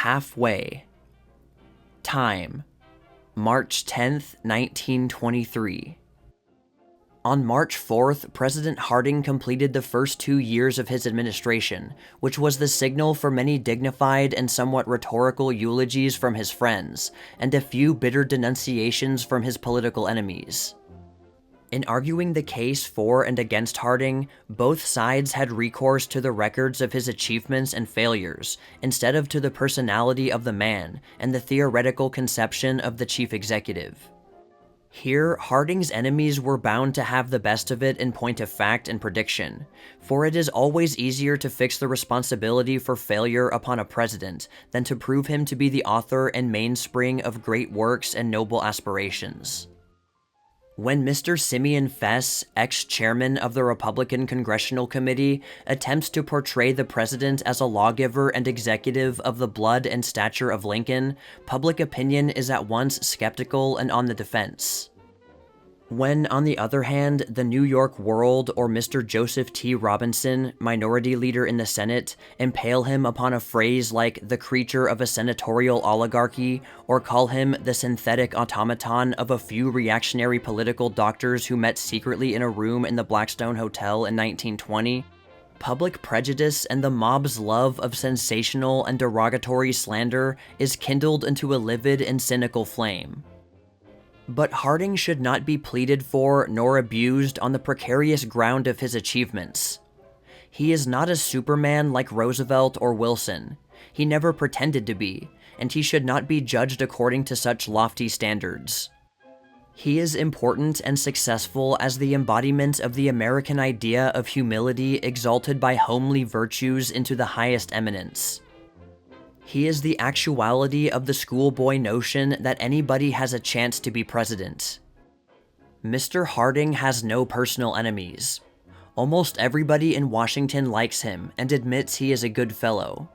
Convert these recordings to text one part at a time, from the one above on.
halfway. Time: March 10th, 1923. On March 4th, President Harding completed the first 2 years of his administration, which was the signal for many dignified and somewhat rhetorical eulogies from his friends, and a few bitter denunciations from his political enemies. In arguing the case for and against Harding, both sides had recourse to the records of his achievements and failures, instead of to the personality of the man and the theoretical conception of the chief executive. Here, Harding's enemies were bound to have the best of it in point of fact and prediction, for it is always easier to fix the responsibility for failure upon a president than to prove him to be the author and mainspring of great works and noble aspirations. When Mr. Simeon Fess, ex-chairman of the Republican Congressional Committee, attempts to portray the president as a lawgiver and executive of the blood and stature of Lincoln, public opinion is at once skeptical and on the defense. When, on the other hand, the New York World or Mr. Joseph T. Robinson, minority leader in the Senate, impale him upon a phrase like the creature of a senatorial oligarchy, or call him the synthetic automaton of a few reactionary political doctors who met secretly in a room in the Blackstone Hotel in 1920, public prejudice and the mob's love of sensational and derogatory slander is kindled into a livid and cynical flame. But Harding should not be pleaded for nor abused on the precarious ground of his achievements. He is not a Superman like Roosevelt or Wilson. He never pretended to be, and he should not be judged according to such lofty standards. He is important and successful as the embodiment of the American idea of humility exalted by homely virtues into the highest eminence. He is the actuality of the schoolboy notion that anybody has a chance to be president. Mr. Harding has no personal enemies. Almost everybody in Washington likes him and admits he is a good fellow.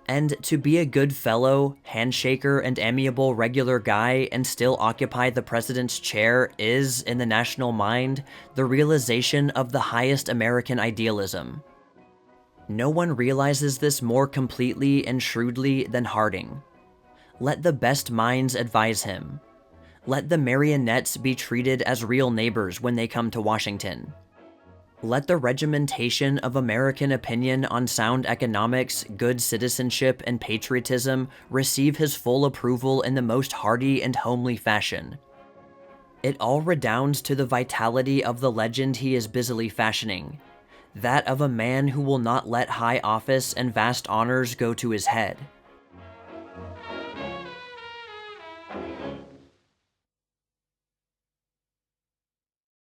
And to be a good fellow, handshaker, and amiable regular guy and still occupy the president's chair is, in the national mind, the realization of the highest American idealism. No one realizes this more completely and shrewdly than Harding. Let the best minds advise him. Let the marionettes be treated as real neighbors when they come to Washington. Let the regimentation of American opinion on sound economics, good citizenship, and patriotism receive his full approval in the most hearty and homely fashion. It all redounds to the vitality of the legend he is busily fashioning, that of a man who will not let high office and vast honors go to his head.